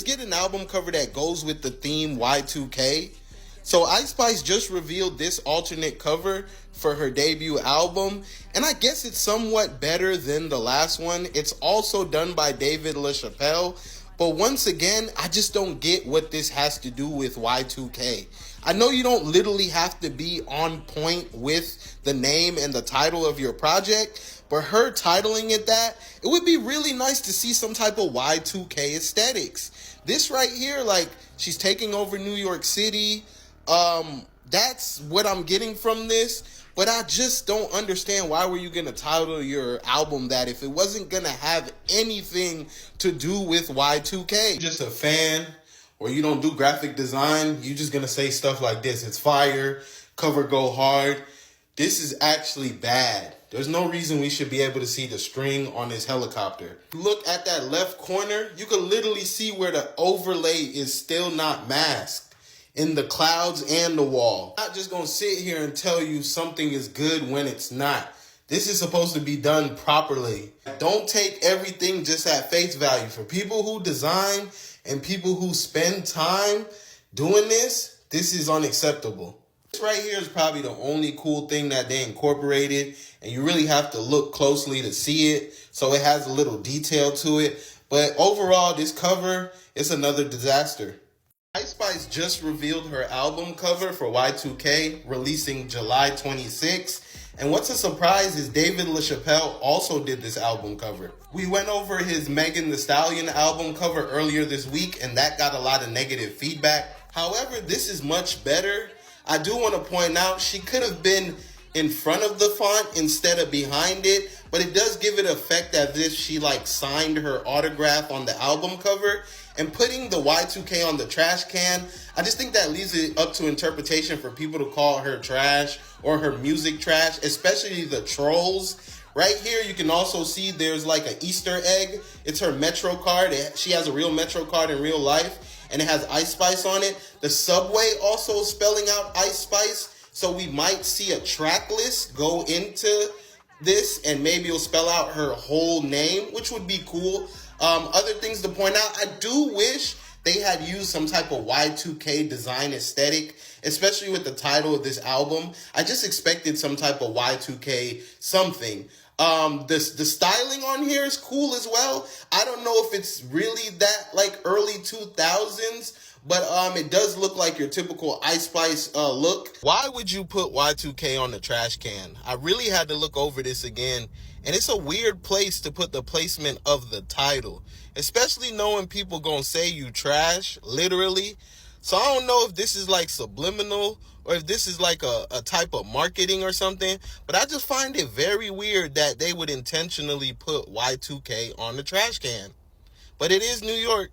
just get an album cover that goes with the theme Y2K? So Ice Spice just revealed this alternate cover for her debut album, and I guess it's somewhat better than the last one. It's also done by LaChapelle, but once again, I just don't get what this has to do with Y2K. I know you don't literally have to be on point with the name and the title of your project, but her titling it that, it would be really nice to see some type of Y2K aesthetics. This right here, like, she's taking over New York City. That's what I'm getting from this, but I just don't understand why were you going to title your album that if it wasn't going to have anything to do with Y2K. Just a fan, or you don't do graphic design, you just going to say stuff like this. It's fire, cover go hard. This is actually bad. There's no reason we should be able to see the string on this helicopter. Look at that left corner, you can literally see where the overlay is still not masked in the clouds and the wall. I'm not just gonna sit here and tell you something is good when it's not. This is supposed to be done properly. Don't take everything just at face value. For people who design and people who spend time doing this, this is unacceptable. This right here is probably the only cool thing that they incorporated, and you really have to look closely to see it, so it has a little detail to it. But overall, this cover is another disaster. Ice Spice just revealed her album cover for Y2K, releasing July 26th. And what's a surprise is LaChapelle also did this album cover. We went over his Megan Thee Stallion album cover earlier this week, and that got a lot of negative feedback. However, this is much better. I do want to point out she could have been in front of the font instead of behind it, but it does give it effect as if she like signed her autograph on the album cover. And putting the Y2K on the trash can, I just think that leaves it up to interpretation for people to call her trash or her music trash, especially the trolls. Right here, you can also see there's like an Easter egg. It's her Metro card. She has a real Metro card in real life, and it has Ice Spice on it. The subway also spelling out Ice Spice, so we might see a track list go into this, and maybe it'll spell out her whole name, which would be cool. Other things to point out, I do wish they had used some type of Y2K design aesthetic, especially with the title of this album. I just expected some type of Y2K something. The styling on here is cool as well. I don't know if it's really that like early 2000s, but it does look like your typical Ice Spice look. Why would you put Y2K on the trash can? I really had to look over this again, and it's a weird place to put the placement of the title, especially knowing people gonna say you trash, literally. So I don't know if this is like subliminal or if this is like a type of marketing or something, but I just find it very weird that they would intentionally put Y2K on the trash can. But it is New York.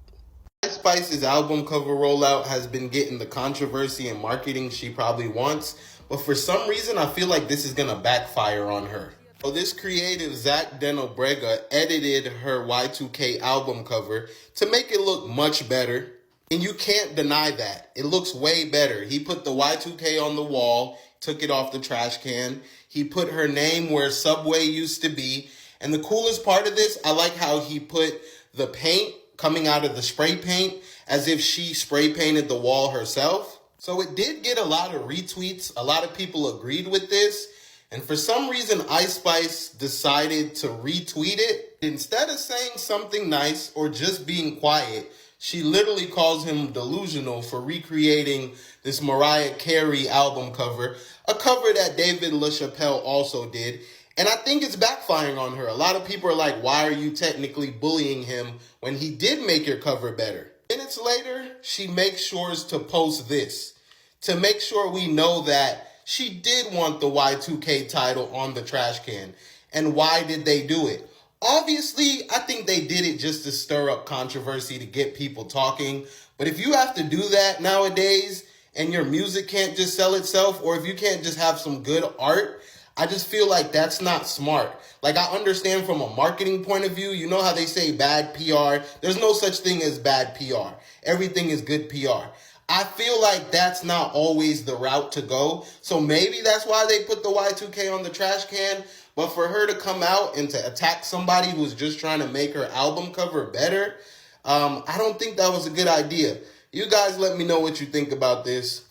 Ice Spice's album cover rollout has been getting the controversy and marketing she probably wants, but for some reason I feel like this is gonna backfire on her. So this creative Zach Denobrega edited her Y2K album cover to make it look much better, and you can't deny that. It looks way better. He put the Y2K on the wall, took it off the trash can. He put her name where Subway used to be, and the coolest part of this, I like how he put the paint coming out of the spray paint as if she spray painted the wall herself. So it did get a lot of retweets. A lot of people agreed with this. And for some reason, Ice Spice decided to retweet it. Instead of saying something nice or just being quiet, she literally calls him delusional for recreating this Mariah Carey album cover, a cover that LaChapelle also did. And I think it's backfiring on her. A lot of people are like, why are you technically bullying him when he did make your cover better? Minutes later, she makes sure to post this to make sure we know that she did want the Y2K title on the trash can. And why did they do it? Obviously, I think they did it just to stir up controversy, to get people talking. But if you have to do that nowadays and your music can't just sell itself, or if you can't just have some good art, I just feel like that's not smart. Like, I understand from a marketing point of view, you know how they say bad PR? There's no such thing as bad PR. Everything is good PR. I feel like that's not always the route to go. So maybe that's why they put the Y2K on the trash can. But for her to come out and to attack somebody who's just trying to make her album cover better, I don't think that was a good idea. You guys let me know what you think about this.